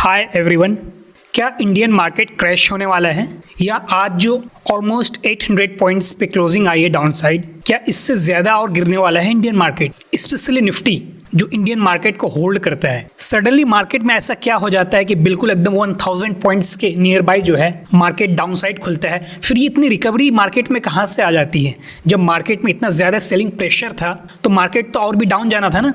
Hi everyone. क्या Indian market crash होने वाला है या आज जो ऑलमोस्ट 800 पॉइंट्स पे क्लोजिंग आई है डाउन साइड, क्या इससे ज़्यादा और गिरने वाला है इंडियन मार्केट, स्पेशली निफ्टी जो इंडियन मार्केट को होल्ड करता है। सडनली मार्केट में ऐसा क्या हो जाता है कि बिल्कुल एकदम 1000 पॉइंट्स के नियर बाय जो है मार्केट डाउन साइड खुलता है। फिर ये इतनी रिकवरी मार्केट में कहाँ से आ जाती है? जब मार्केट में इतना ज़्यादा सेलिंग प्रेशर था तो मार्केट तो और भी डाउन जाना था ना।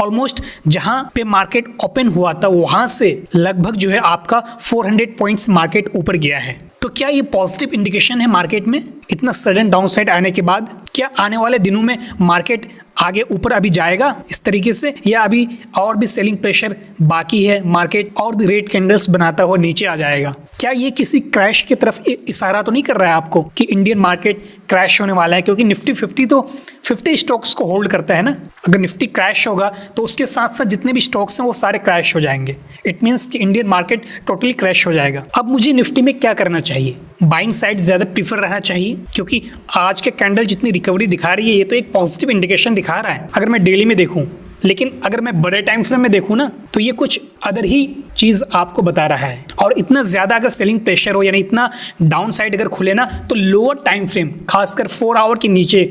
ऑलमोस्ट जहां पे मार्केट ओपन हुआ था वहां से लगभग जो है आपका 400 पॉइंट्स मार्केट ऊपर गया है। तो क्या ये पॉजिटिव इंडिकेशन है मार्केट में इतना सडन डाउन साइड आने के बाद? क्या आने वाले दिनों में मार्केट आगे ऊपर अभी जाएगा इस तरीके से, या अभी और भी सेलिंग प्रेशर बाकी है, मार्केट और भी रेड कैंडल्स बनाता हुआ नीचे आ जाएगा? क्या ये किसी क्रैश की तरफ इशारा तो नहीं कर रहा है आपको कि इंडियन मार्केट क्रैश होने वाला है? क्योंकि निफ्टी 50 तो 50 स्टॉक्स को होल्ड करता है ना। अगर निफ्टी क्रैश होगा तो उसके साथ साथ जितने भी स्टॉक्स हैं वो सारे क्रैश हो जाएंगे। इट मीन्स कि इंडियन मार्केट टोटली क्रैश हो जाएगा। अब मुझे निफ्टी में क्या करना चाहिए? बाइंग साइड ज़्यादा प्रीफर रहना चाहिए क्योंकि आज के कैंडल जितनी रिकवरी दिखा रही है ये तो एक पॉजिटिव इंडिकेशन दिखा रहा है अगर मैं डेली में देखूं। लेकिन अगर मैं बड़े टाइम फ्रेम में देखूं ना तो ये कुछ अदर ही चीज़ आपको बता रहा है। और इतना ज़्यादा अगर सेलिंग प्रेशर हो यानी इतना डाउन साइड अगर खुले ना तो लोअर टाइम फ्रेम खासकर 4 आवर के नीचे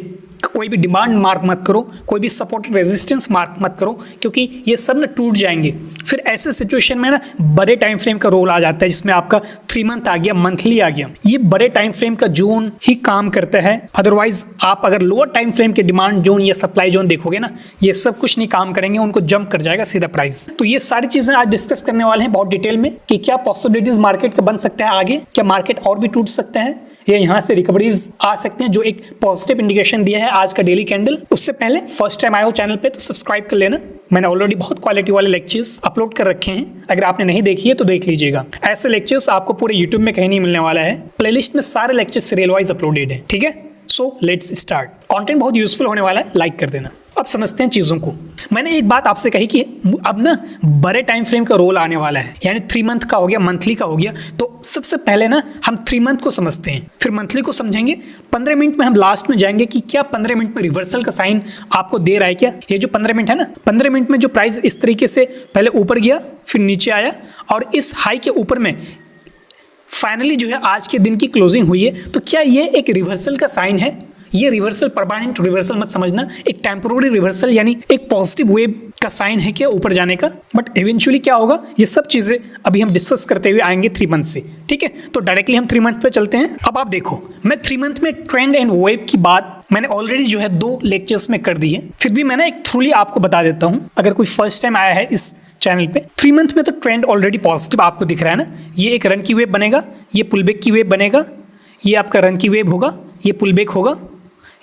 कोई भी डिमांड मार्क मत करो, कोई भी सपोर्ट रेजिस्टेंस मार्क मत करो क्योंकि ये सब ना टूट जाएंगे। फिर ऐसे सिचुएशन में ना बड़े टाइम फ्रेम का रोल आ जाता है जिसमें आपका 3 मंथ आ गया, मंथली आ गया। ये बड़े टाइम फ्रेम का जोन ही काम करता है। अदरवाइज आप अगर लोअर टाइम फ्रेम के डिमांड जोन या सप्लाई जोन देखोगे ना ये सब कुछ नहीं काम करेंगे, उनको जंप कर जाएगा सीधा प्राइस। तो ये सारी चीजें आज डिस्कस करने वाले हैं बहुत डिटेल में कि क्या पॉसिबिलिटीज मार्केट का बन सकता है आगे, क्या मार्केट और भी टूट सकता है या यहाँ से रिकवरीज आ सकते हैं जो एक पॉजिटिव इंडिकेशन दिया है आज का डेली कैंडल। उससे पहले फर्स्ट टाइम आए हो चैनल पे तो सब्सक्राइब कर लेना। मैंने ऑलरेडी बहुत क्वालिटी वाले लेक्चर्स अपलोड कर रखे हैं, अगर आपने नहीं देखी है तो देख लीजिएगा। ऐसे लेक्चर्स आपको पूरे यूट्यूब में कहीं नहीं मिलने वाला है। प्लेलिस्ट में सारे लेक्चर्स सीरियल वाइज अपलोडेड है, ठीक है। So let's start. कंटेंट बहुत यूजफुल होने वाला है, लाइक कर देना। अब समझते हैं चीज़ों को। मैंने एक बात आपसे कही कि अब ना बड़े टाइम फ्रेम का रोल आने वाला है, यानी 3 मंथ का हो गया, मंथली का हो गया। तो सबसे पहले ना हम 3 मंथ को समझते हैं, फिर मंथली को समझेंगे। 15 मिनट में हम लास्ट में जाएंगे कि क्या 15 मिनट में रिवर्सल का साइन आपको दे रहा है क्या? ये जो 15 मिनट है ना, 15 मिनट में जो प्राइस इस तरीके से पहले ऊपर गया फिर नीचे आया और इस हाई के ऊपर में फाइनली जो है आज के दिन की क्लोजिंग हुई है, तो क्या ये एक रिवर्सल का साइन है? ये रिवर्सल परमानेंट रिवर्सल मत समझना, एक टेम्पोररी रिवर्सल यानी एक पॉजिटिव वेव का साइन है क्या ऊपर जाने का। बट इवेंचुअली क्या होगा ये सब चीजें अभी हम डिस्कस करते हुए आएंगे 3 मंथ से, ठीक है। तो डायरेक्टली हम 3 मंथ पे चलते हैं। अब आप देखो, मैं 3 मंथ में ट्रेंड एंड वेव की बात मैंने ऑलरेडी जो है 2 लेक्चर्स में कर दी है, फिर भी मैंने एक थ्रूली आपको बता देता हूँ अगर कोई फर्स्ट टाइम आया है इस चैनल पे। 3 मंथ में तो ट्रेंड ऑलरेडी पॉजिटिव आपको दिख रहा है ना। ये एक रन की वेव बनेगा, ये पुलबैक की वेव बनेगा, ये आपका रन की वेव होगा, ये पुलबैक होगा,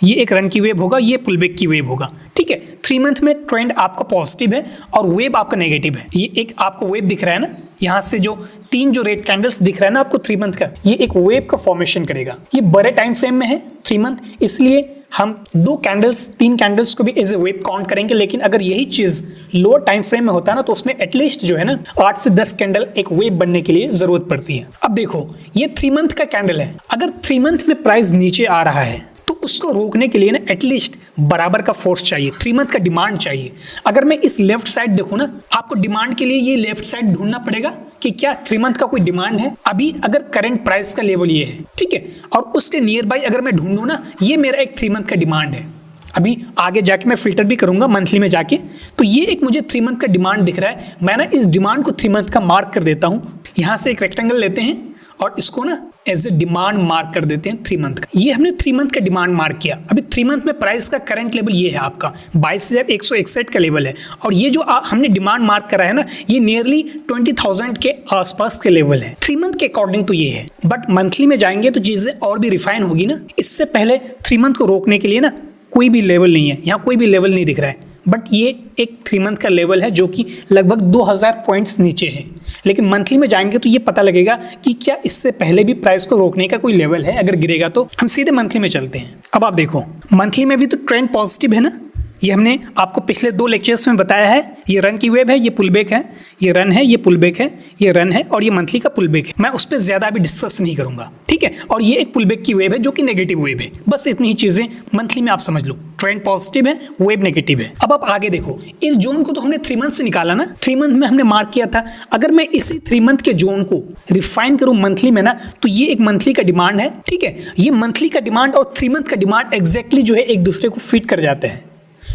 ये एक रन की वेव होगा, ये पुलबैक की वेव होगा, ठीक है। 3 मंथ में ट्रेंड आपका पॉजिटिव है और वेव आपका नेगेटिव है। ये एक आपको वेव दिख रहा है ना, यहाँ से जो 3 जो रेड कैंडल्स दिख रहा है ना आपको 3 मंथ का, ये एक वेव का फॉर्मेशन करेगा। ये बड़े टाइम फ्रेम में है 3 मंथ, इसलिए हम 2 कैंडल्स 3 कैंडल्स को भी एज ए वेव काउंट करेंगे। लेकिन अगर यही चीज लोअर टाइम फ्रेम में होता है ना तो उसमें एटलीस्ट जो है ना 8 से 10 कैंडल एक वेव बनने के लिए जरूरत पड़ती है। अब देखो ये 3 मंथ का कैंडल है, अगर 3 मंथ में प्राइस नीचे आ रहा है तो उसको रोकने के लिए ना एटलीस्ट बराबर का फोर्स चाहिए, 3 मंथ का डिमांड चाहिए। अगर मैं इस लेफ्ट साइड देखूं ना, आपको डिमांड के लिए ये लेफ्ट साइड ढूंढना पड़ेगा कि क्या 3 मंथ का कोई डिमांड है अभी। अगर करंट प्राइस का लेवल ये है, ठीक है, और उसके नियर बाई अगर मैं ढूंढूं ना, ये मेरा एक 3 मंथ का डिमांड है। अभी आगे जाके मैं फिल्टर भी करूंगा मंथली में जाके, तो ये एक मुझे 3 मंथ का डिमांड दिख रहा है। मैं ना इस डिमांड को 3 मंथ का मार्क कर देता हूं। यहां से एक रेक्टेंगल लेते हैं और इसको ना एज ए डिमांड मार्क कर देते हैं 3 मंथ का। ये हमने 3 मंथ का डिमांड मार्क किया। अभी 3 मंथ में प्राइस का करंट लेवल ये है आपका 22,161 का लेवल है, और ये जो हमने डिमांड मार्क करा है ना ये नियरली 20,000 के आसपास के लेवल है। 3 मंथ के अकॉर्डिंग तो ये है, बट मंथली में जाएंगे तो चीजें और भी रिफाइन होगी ना। इससे पहले 3 मंथ को रोकने के लिए ना कोई भी लेवल नहीं है, यहाँ कोई भी लेवल नहीं दिख रहा है, बट ये एक 3 मंथ का लेवल है जो कि लगभग 2000 पॉइंट्स नीचे है। लेकिन मंथली में जाएंगे तो ये पता लगेगा कि क्या इससे पहले भी प्राइस को रोकने का कोई लेवल है। अगर गिरेगा तो हम सीधे मंथली में चलते हैं। अब आप देखो मंथली में भी तो ट्रेंड पॉजिटिव है ना, ये हमने आपको पिछले 2 लेक्चर्स में बताया है। ये रन की वेव है, ये पुल बैक है, ये रन है, ये पुल बैक है, ये रन है और ये मंथली का पुल बैक है। मैं उस पर ज़्यादा अभी डिस्कस नहीं करूंगा, ठीक है। और ये एक पुल बैक की वेव है जो कि नेगेटिव वेव है। बस इतनी ही चीज़ें मंथली में आप समझ लो। ट्रेंड पॉजिटिव है, वेव नेगेटिव है। अब आप आगे देखो, इस जोन को तो हमने 3 मंथ से निकाला ना, 3 मंथ में हमने मार्क किया था। अगर मैं इसी 3 मंथ के जोन को रिफाइन करूं मंथली में ना, तो ये एक मंथली का डिमांड है, ठीक है। ये मंथली का डिमांड और 3 मंथ का डिमांड एग्जैक्टली जो है एक दूसरे को फिट कर जाते हैं।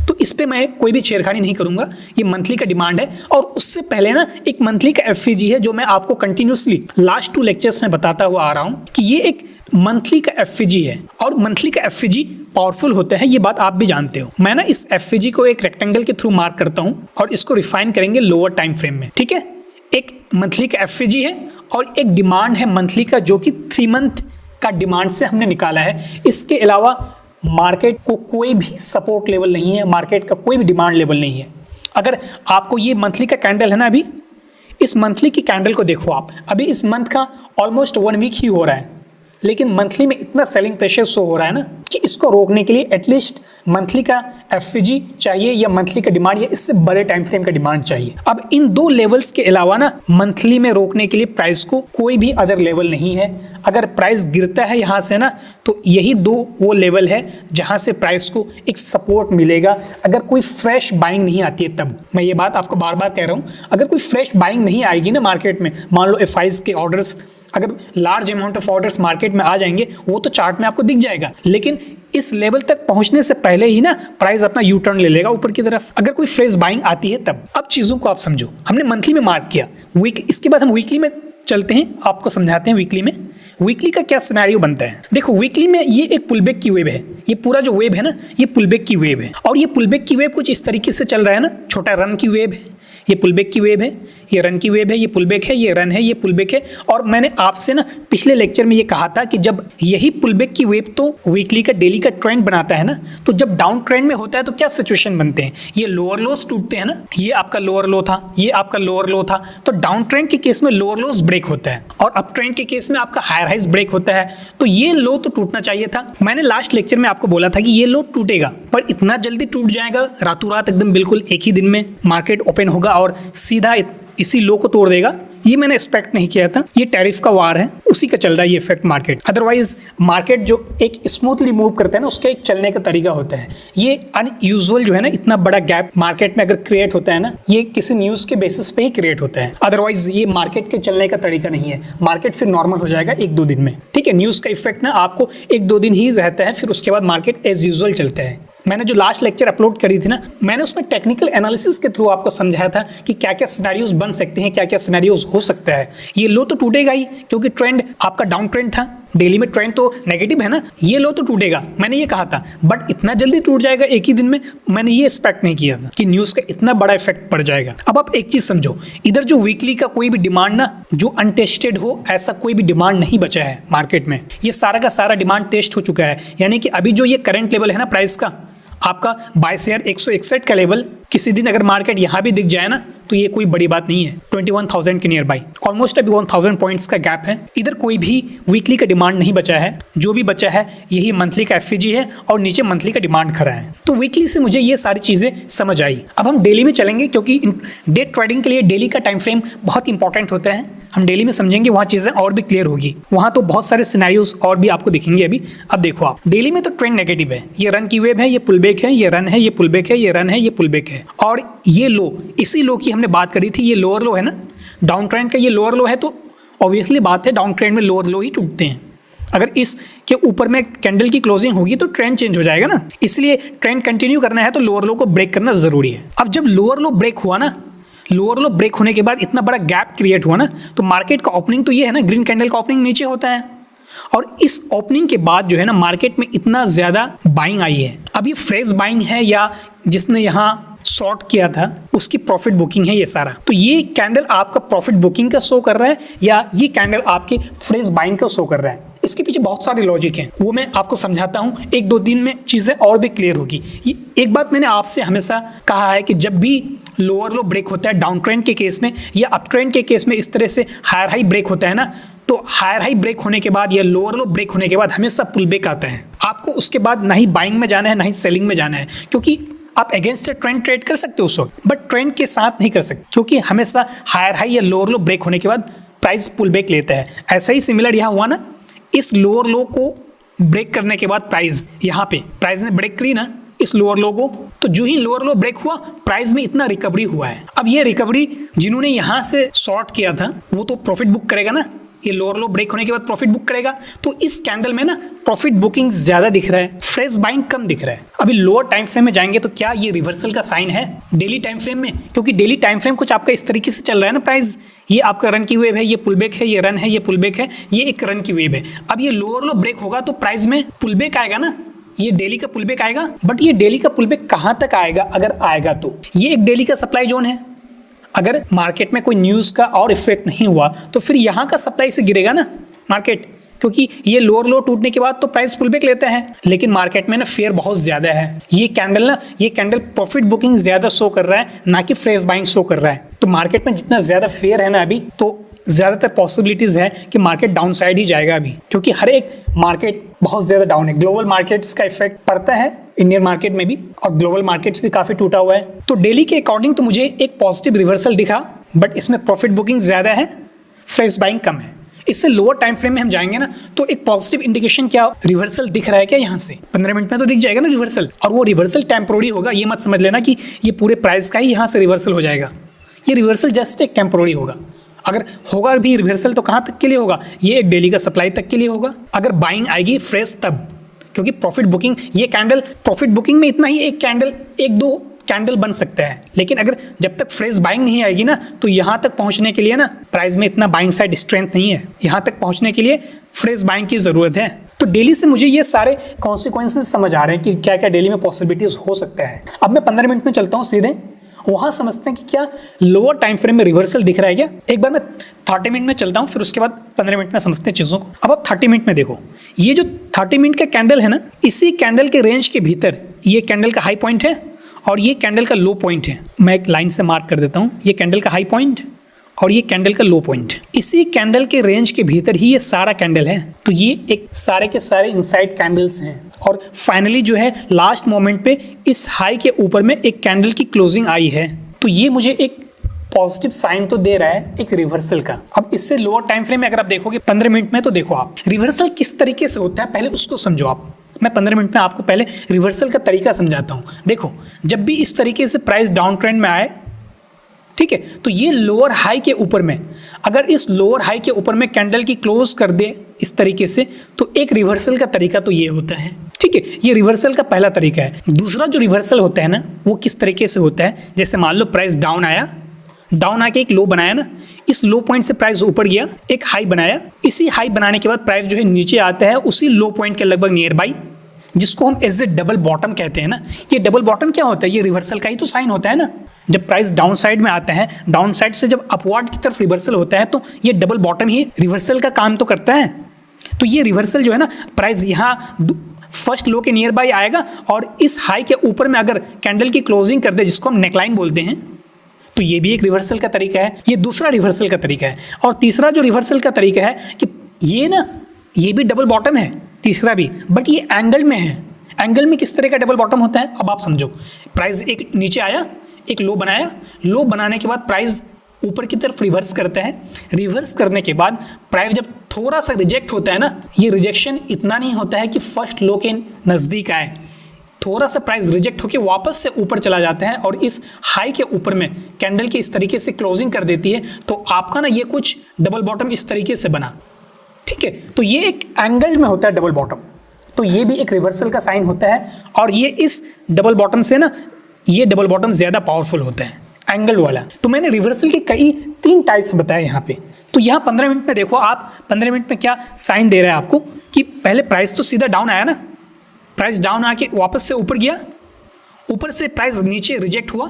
तो इस पे मैं कोई भी छेड़खानी नहीं करूंगा। ये मंथली का डिमांड है और उससे पहले ना एक मंथली का एफवीजी है जो मैं आपको कंटिन्यूसली लास्ट 2 लेक्चर्स में बताता हुआ आ रहा हूं कि ये एक मंथली का एफवीजी है और मंथली का एफवीजी पावरफुल होता है। ये बात आप भी जानते हो। मैं ना इस एफवीजी को एक रेक्टेंगल के थ्रू मार्क करता हूं और इसको रिफाइन करेंगे लोअर टाइम फ्रेम में, ठीक है। एक मंथली का एफवीजी है और एक डिमांड है मंथली का जो कि 3 मंथ का डिमांड से हमने निकाला है। इसके अलावा मार्केट को कोई भी सपोर्ट लेवल नहीं है, मार्केट का कोई भी डिमांड लेवल नहीं है। अगर आपको ये मंथली का कैंडल है ना, अभी इस मंथली की कैंडल को देखो आप, अभी इस मंथ का ऑलमोस्ट 1 वीक ही हो रहा है, लेकिन मंथली में इतना सेलिंग प्रेशर शो हो रहा है ना कि इसको रोकने के लिए एटलीस्ट मंथली का एफवीजी चाहिए या मंथली का डिमांड या इससे बड़े टाइम फ्रेम का डिमांड चाहिए। अब इन 2 लेवल्स के अलावा ना मंथली में रोकने के लिए प्राइस को कोई भी अदर लेवल नहीं है। अगर प्राइस गिरता है यहाँ से ना, तो यही 2 वो लेवल है जहाँ से प्राइस को एक सपोर्ट मिलेगा। अगर कोई फ्रेश बाइंग नहीं आती है तब, मैं ये बात आपको बार बार कह रहा हूँ, अगर कोई फ्रेश बाइंग नहीं आएगी ना मार्केट में, मान लो एफआईज के ऑर्डर्स, अगर large amount of orders market में आ जाएंगे, वो तो चार्ट में आपको दिख जाएगा, लेकिन इस लेवल तक पहुंचने से पहले ही ना प्राइस अपना यू टर्न ले लेगा ऊपर की तरफ, अगर कोई फ्रेश बाइंग आती है तब। अब चीजों को आप समझो, हमने मंथली में मार्क किया, इसके बाद हम वीकली में चलते हैं, आपको समझाते हैं वीकली में। वीकली का क्या सिनेरियो बनता है। देखो वीकली में ये एक पुलबैक की वेव है, ये पूरा जो वेव है ना, ये पुलबैक की वेव है और ये पुलबैक की वेव कुछ इस तरीके से चल रहा है ना, छोटा रन की वेव है, ये पुलबैक की वेव है, ये रन की वेव है, ये पुलबैक है, ये रन है, ये पुलबैक है। और मैंने आपसे ना पिछले लेक्चर में ये कहा था कि जब यही पुलबैक की वेव तो वीकली का डेली का ट्रेंड बनाता है ना, तो जब डाउन ट्रेंड में होता है तो क्या सिचुएशन बनते हैं, ये लोअर लोस टूटते हैं ना, ये आपका लोअर लो था, ये आपका लोअर लो था, तो डाउन ट्रेंड के केस में लोअर लोस ब्रेक होता है और अप ट्रेंड के केस में आपका हायर हाइज ब्रेक होता है। तो ये लो तो टूटना चाहिए था। मैंने लास्ट लेक्चर में आपको बोला था कि ये लो टूटेगा, पर इतना जल्दी टूट जाएगा रातों रात, एकदम बिल्कुल एक ही दिन में मार्केट ओपन होगा और सीधा इसी लो को तोड़ देगा, ये मैंने एक्सपेक्ट नहीं किया था। ये टैरिफ का वार है, उसी का चल रहा है ये इफेक्ट मार्केट। अदरवाइज मार्केट जो एक स्मूथली मूव करता है ना, उसका एक चलने का तरीका होता है। ये अनयूजुअल जो है ना, इतना बड़ा गैप मार्केट में अगर क्रिएट होता है ना, ये किसी न्यूज के बेसिस पे ही क्रिएट होता है, अदरवाइज ये मार्केट के चलने का तरीका नहीं है। मार्केट फिर नॉर्मल हो जाएगा 1-2 दिन में, ठीक है। न्यूज का इफेक्ट ना आपको 1-2 दिन ही रहता है, फिर उसके बाद मार्केट एज यूजुअल चलता है। मैंने जो लास्ट लेक्चर अपलोड करी थी ना, मैंने उसमें टेक्निकल एनालिसिस के थ्रू आपको समझाया था कि क्या क्या सिनेरियोज बन सकते हैं, क्या क्या सिनेरियोज हो सकता है। ये लो तो टूटेगा ही, क्योंकि ट्रेंड आपका डाउन ट्रेंड था, डेली में ट्रेंड तो नेगेटिव है ना, ये लो तो टूटेगा, मैंने ये कहा था। बट इतना जल्दी टूट जाएगा एक ही दिन में, मैंने ये एक्सपेक्ट नहीं किया था कि न्यूज़ का इतना बड़ा इफेक्ट पड़ जाएगा। अब आप एक चीज़ समझो, इधर जो वीकली का कोई भी डिमांड ना, जो अनटेस्टेड हो, ऐसा कोई भी डिमांड नहीं बचा है मार्केट में। ये सारा का सारा डिमांड टेस्ट हो चुका है, यानी कि अभी जो ये करंट लेवल है ना प्राइस का, आपका बाय शेयर 161 का लेवल, किसी दिन अगर मार्केट यहाँ भी दिख जाए ना, तो ये कोई बड़ी बात नहीं है। 21,000 के नियर बाई, ऑलमोस्ट अभी 1,000 पॉइंट्स का गैप है। इधर कोई भी वीकली का डिमांड नहीं बचा है, जो भी बचा है यही मंथली का एफवीजी है और नीचे मंथली का डिमांड खड़ा है। तो वीकली से मुझे ये सारी चीज़ें समझ आई। अब हम डेली में चलेंगे, क्योंकि डे ट्रेडिंग के लिए डेली का टाइम फ्रेम बहुत इंपॉर्टेंट होता है। हम डेली में समझेंगे, वहाँ चीज़ें और भी क्लियर होगी, वहाँ तो बहुत सारे सिनेरियोज और भी आपको दिखेंगे अभी। अब देखो आप, डेली में तो ट्रेंड नेगेटिव है, ये रन की वेव है, ये पुलबैक है, ये रन है, ये पुलबैक है, ये रन है, ये पुलबैक है, और ये लो, इसी लो की हमने बात करी थी, ये लोअर लो है ना, डाउन ट्रेंड का ये लोअर लो है, तो ऑब्वियसली बात है डाउन ट्रेंड में लोअर लो ही टूटते हैं। अगर इसके ऊपर में कैंडल की क्लोजिंग होगी तो ट्रेंड चेंज हो जाएगा ना, इसलिए ट्रेंड कंटिन्यू करना है तो लोअर लो को ब्रेक करना जरूरी है। अब जब लोअर लो ब्रेक हुआ ना, लोअर लो ब्रेक होने के बाद इतना बड़ा गैप क्रिएट हुआ ना, तो मार्केट का ओपनिंग तो ये है ना, ग्रीन कैंडल का ओपनिंग नीचे होता है, और इस ओपनिंग के बाद जो है ना मार्केट में इतना ज़्यादा बाइंग आई है। अब ये फ्रेश बाइंग है या जिसने यहाँ शॉर्ट किया था उसकी प्रॉफिट बुकिंग है ये सारा। तो ये कैंडल आपका प्रॉफिट बुकिंग का शो कर रहा है या ये कैंडल आपके फ्रेश बाइंग का शो कर रहा है? इसके पीछे बहुत सारे लॉजिक हैं, वो मैं आपको समझाता हूँ। 1-2 दिन में चीज़ें और भी क्लियर होगी। ये एक बात मैंने आपसे हमेशा कहा है कि जब भी लोअर लो ब्रेक होता है डाउन ट्रेंड के केस में या अप ट्रेंड के केस में, इस तरह से हायर हाई ब्रेक होता है ना, तो हायर हाई ब्रेक होने के बाद या लोअर लो ब्रेक होने के बाद हमेशा पुल बैक आता है। आपको उसके बाद ना ही बाइंग में जाना है ना ही सेलिंग में जाना है, क्योंकि आप अगेंस्ट ट्रेंड ट्रेड कर सकते हो उस वक्त, बट ट्रेंड के साथ नहीं कर सकते, क्योंकि हमेशा हायर हाई या लोअर लो ब्रेक होने के बाद प्राइस पुल बैक लेता है। ऐसा ही सिमिलर यहाँ हुआ ना, इस लोअर लो को ब्रेक करने के बाद प्राइस यहाँ पे प्राइस ने ब्रेक करी ना इस लोअर लो को, तो जो ही लोअर लो ब्रेक हुआ प्राइस में इतना रिकवरी हुआ है। अब ये रिकवरी जिन्होंने यहाँ से शॉर्ट किया था वो तो प्रॉफिट बुक करेगा ना, ये लोअर लो ब्रेक होने के बाद प्रॉफिट बुक करेगा। तो इस कैंडल में ना प्रॉफिट बुकिंग ज्यादा दिख रहा है, फ्रेश बाइंग कम दिख रहा है। अभी लोअर टाइम फ्रेम में जाएंगे तो क्या ये रिवर्सल का साइन है डेली टाइम फ्रेम में, क्योंकि डेली टाइम फ्रेम कुछ आपका इस तरीके से चल रहा है ना, प्राइस ये आपका रन की वेव है, ये पुल बैक है, ये रन है, ये पुल बैक है, ये एक रन की वेव है। अब ये लोअर लो ब्रेक होगा तो प्राइस में पुल बैक आएगा ना, ये डेली का पुल बैक आएगा। बट ये डेली का पुल बैक कहां तक आएगा, अगर आएगा तो ये एक डेली का सप्लाई जोन है। अगर मार्केट में कोई न्यूज़ का और इफेक्ट नहीं हुआ तो फिर यहाँ का सप्लाई से गिरेगा ना मार्केट, क्योंकि ये लोअर लो टूटने के बाद तो प्राइस पुल बैक लेते हैं। लेकिन मार्केट में ना फेयर बहुत ज्यादा है, ये कैंडल प्रॉफिट बुकिंग ज्यादा शो कर रहा है ना कि फ्रेश बाइंग शो कर रहा है। तो मार्केट में जितना ज्यादा फेयर है ना अभी, तो ज्यादातर पॉसिबिलिटीज है कि मार्केट डाउन साइड ही जाएगा अभी, क्योंकि हर एक मार्केट बहुत ज्यादा डाउन है। ग्लोबल मार्केट्स का इफेक्ट पड़ता है इंडियन मार्केट में भी, और ग्लोबल मार्केट्स भी काफी टूटा हुआ है। तो डेली के अकॉर्डिंग तो मुझे एक पॉजिटिव रिवर्सल दिखा, बट इसमें प्रॉफिट बुकिंग ज्यादा है, फ्रेश बाइंग कम है। इससे लोअर टाइम फ्रेम में हम जाएंगे ना तो एक पॉजिटिव इंडिकेशन क्या, रिवर्सल दिख रहा है क्या यहाँ से 15 मिनट में तो दिख जाएगा ना रिवर्सल, और वो रिवर्सल टेम्पोररी होगा। ये मत समझ लेना कि ये पूरे प्राइस का ही यहाँ से रिवर्सल हो जाएगा, ये रिवर्सल जस्ट एक टेम्पोररी होगा। अगर होगा भी रिवर्सल तो कहाँ तक के लिए होगा, ये एक डेली का सप्लाई तक के लिए होगा। अगर बाइंग आएगी फ्रेश तब, क्योंकि प्रॉफिट बुकिंग, ये कैंडल प्रॉफिट बुकिंग में इतना ही एक दो कैंडल बन सकता है, लेकिन अगर जब तक फ्रेश बाइंग नहीं आएगी ना तो यहाँ तक पहुँचने के लिए ना प्राइस में इतना बाइंग साइड स्ट्रेंथ नहीं है, यहाँ तक पहुँचने के लिए फ्रेश बाइंग की ज़रूरत है। तो डेली से मुझे ये सारे कॉन्सिक्वेंसेस समझ आ रहे हैं कि क्या क्या डेली में पॉसिबिलिटीज हो सकता है। अब मैं 15 मिनट में चलता हूँ सीधे, वहां समझते हैं कि क्या लोअर टाइम फ्रेम में रिवर्सल दिख रहा है क्या। एक बार मैं 30 मिनट में चलता हूं, फिर उसके बाद 15 मिनट में समझते हैं चीज़ों को। अब आप 30 मिनट में देखो, ये जो 30 मिनट का कैंडल है ना, इसी कैंडल के रेंज के भीतर ये कैंडल का हाई पॉइंट है और ये कैंडल का लो पॉइंट है। मैं एक लाइन से मार्क कर देता हूँ, ये कैंडल का हाई पॉइंट और ये कैंडल का लो पॉइंट, इसी कैंडल के रेंज के भीतर ही ये सारा कैंडल है। तो ये एक सारे के सारे इनसाइड कैंडल्स हैं, और फाइनली जो है लास्ट मोमेंट पे इस हाई के ऊपर में एक कैंडल की क्लोजिंग आई है। तो ये मुझे एक पॉजिटिव साइन तो दे रहा है एक रिवर्सल का। अब इससे लोअर टाइम फ्रेम में अगर आप देखोगे 15 मिनट में, तो देखो आप रिवर्सल किस तरीके से होता है पहले उसको समझो आप। मैं 15 मिनट में आपको पहले रिवर्सल का तरीका समझाता हूँ। देखो, जब भी इस तरीके से प्राइस डाउन ट्रेंड में आए, ठीक है, तो ये लोअर हाई के ऊपर में, अगर इस लोअर हाई के ऊपर में कैंडल की क्लोज कर दे इस तरीके से, तो एक रिवर्सल का तरीका तो ये होता है। ठीक है, ये रिवर्सल का पहला तरीका है। दूसरा जो रिवर्सल होता है ना, वो किस तरीके से होता है, जैसे मान लो प्राइस डाउन आया, डाउन आके एक लो बनाया ना, इस लो पॉइंट से प्राइस ऊपर गया, एक हाई बनाया, इसी हाई बनाने के बाद प्राइस जो है नीचे आता है उसी लो पॉइंट के लगभग नियर बाई, जिसको हम एज ए डबल बॉटम कहते हैं ना। ये डबल बॉटम क्या होता है, ये रिवर्सल का ही तो साइन होता है ना। जब प्राइस डाउन साइड में आता है, डाउन साइड से जब अपवर्ड की तरफ रिवर्सल होता है, तो ये डबल बॉटम ही रिवर्सल का काम तो करता है। तो ये रिवर्सल जो है ना, प्राइस यहाँ फर्स्ट लो के नियर बाई आएगा और इस हाई के ऊपर में अगर कैंडल की क्लोजिंग कर दे, जिसको हम नेकलाइन बोलते हैं, तो ये भी एक रिवर्सल का तरीका है। ये दूसरा रिवर्सल का तरीका है। और तीसरा जो रिवर्सल का तरीका है कि ये ना, ये भी डबल बॉटम है तीसरा भी, बट ये एंगल में है। एंगल में किस तरह का डबल बॉटम होता है, अब आप समझो। प्राइस एक नीचे आया, एक लो बनाया, लो बनाने के बाद प्राइस ऊपर की तरफ रिवर्स करता है। रिवर्स करने के बाद प्राइस जब थोड़ा सा रिजेक्ट होता है ना, ये रिजेक्शन इतना नहीं होता है कि फर्स्ट लो के नज़दीक आए, थोड़ा सा प्राइस रिजेक्ट होकर वापस से ऊपर चला जाता है और इस हाई के ऊपर में कैंडल के इस तरीके से क्लोजिंग कर देती है। तो आपका ना ये कुछ डबल बॉटम इस तरीके से बना, ठीक है। तो ये एक एंगल में होता है डबल बॉटम, तो ये भी एक रिवर्सल का साइन होता है। और ये इस डबल बॉटम से ना, ये डबल बॉटम ज्यादा पावरफुल होता है, एंगल वाला। तो मैंने रिवर्सल के कई 3 टाइप्स बताए यहाँ पे। तो यहाँ 15 मिनट में देखो आप, 15 मिनट में क्या साइन दे रहा है आपको कि पहले प्राइस तो सीधा डाउन आया ना, प्राइस डाउन आके वापस से ऊपर गया, ऊपर से प्राइस नीचे रिजेक्ट हुआ,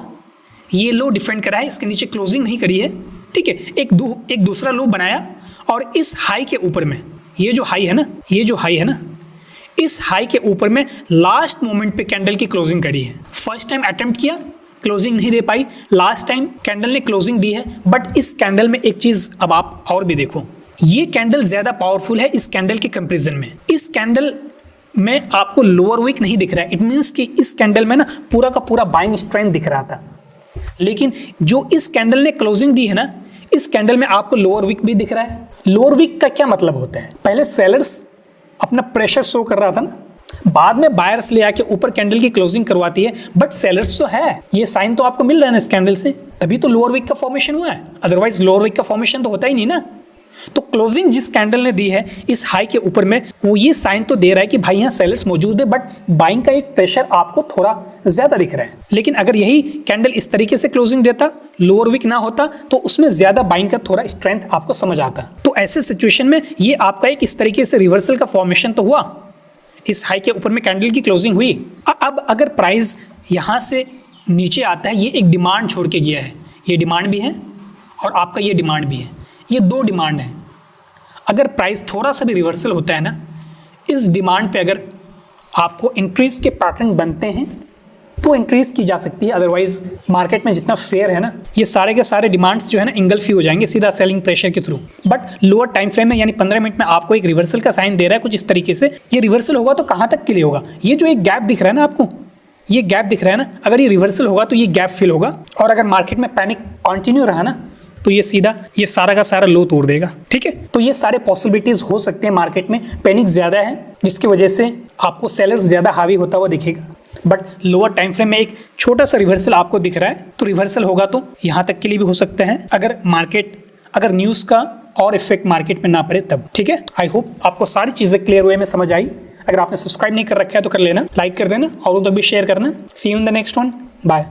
ये लो डिफेंड करा है, इसके नीचे क्लोजिंग नहीं करी है, ठीक है। एक दूसरा लो बनाया और इस हाई के ऊपर में, ये जो हाई है ना, ये जो हाई है ना, इस हाई के ऊपर में लास्ट मोमेंट पे कैंडल की क्लोजिंग करी है। फर्स्ट टाइम अटेम्प्ट किया, क्लोजिंग नहीं दे पाई, लास्ट टाइम कैंडल ने क्लोजिंग दी है। बट इस कैंडल में एक चीज अब आप और भी देखो, ये कैंडल ज्यादा पावरफुल है इस कैंडल के कंपैरिजन में। इस कैंडल में आपको लोअर वीक नहीं दिख रहा है, इट मीन्स कि इस कैंडल में ना पूरा का पूरा बाइंग स्ट्रेंथ दिख रहा था, लेकिन जो इस कैंडल ने क्लोजिंग दी है ना, इस कैंडल में आपको लोअर वीक भी दिख रहा है। लोअर वीक का क्या मतलब होता है? पहले सेलर्स अपना प्रेशर शो कर रहा था ना, बाद में बायर्स ले आके ऊपर कैंडल की क्लोजिंग करवाती है, बट सेलर्स तो है, ये साइन तो आपको मिल रहा है ना इस कैंडल से, तभी तो लोअर वीक का फॉर्मेशन हुआ है, अदरवाइज लोअर वीक का फॉर्मेशन तो होता ही नहीं ना। तो क्लोजिंग जिस कैंडल ने दी है इस हाई के ऊपर में, वो ये साइन तो दे रहा है कि भाई यहाँ सेलर्स मौजूद है, बट बाइंग का एक प्रेशर आपको थोड़ा ज्यादा दिख रहा है। लेकिन अगर यही कैंडल इस तरीके से क्लोजिंग देता, लोअर वीक ना होता, तो उसमें ज्यादा बाइंग का थोड़ा स्ट्रेंथ आपको समझ आता। तो ऐसे सिचुएशन में ये आपका एक इस तरीके से रिवर्सल का फॉर्मेशन तो हुआ, इस हाई के ऊपर में कैंडल की क्लोजिंग हुई। अब अगर प्राइस यहां से नीचे आता है, ये एक डिमांड छोड़ के गया है, ये डिमांड भी है और आपका ये डिमांड भी है, ये दो डिमांड है। अगर प्राइस थोड़ा सा भी रिवर्सल होता है ना, इस डिमांड पे अगर आपको इंक्रीज के पैटर्न बनते हैं तो इंक्रीज की जा सकती है, अदरवाइज मार्केट में जितना फेयर है ना, ये सारे के सारे डिमांड्स जो है ना इंगल्फ ही हो जाएंगे सीधा सेलिंग प्रेशर के through. But lower time frame में यानी 15 मिनट में आपको एक रिवर्सल का साइन दे रहा है कुछ इस तरीके से। ये रिवर्सल होगा तो कहां तक के लिए होगा? ये जो एक गैप दिख रहा है ना आपको, ये गैप दिख रहा है ना, अगर ये रिवर्सल होगा तो ये गैप फिल होगा, और अगर मार्केट में पैनिक कंटिन्यू रहा ना तो ये सीधा ये सारा का सारा लो तोड़ देगा। ठीक है, तो ये सारे पॉसिबिलिटीज हो सकते हैं। मार्केट में पैनिक ज्यादा है जिसकी वजह से आपको सेलर्स ज्यादा हावी होता हुआ दिखेगा, बट लोअर टाइम फ्रेम में एक छोटा सा रिवर्सल आपको दिख रहा है, तो रिवर्सल होगा तो यहां तक के लिए भी हो सकता है, अगर न्यूज का और इफेक्ट मार्केट में ना पड़े तब। ठीक है, आई होप आपको सारी चीजें क्लियर वे में समझ आई। अगर आपने सब्सक्राइब नहीं कर रखा है तो कर लेना, लाइक कर देना और उन तक भी शेयर करना। See you in the next one, bye.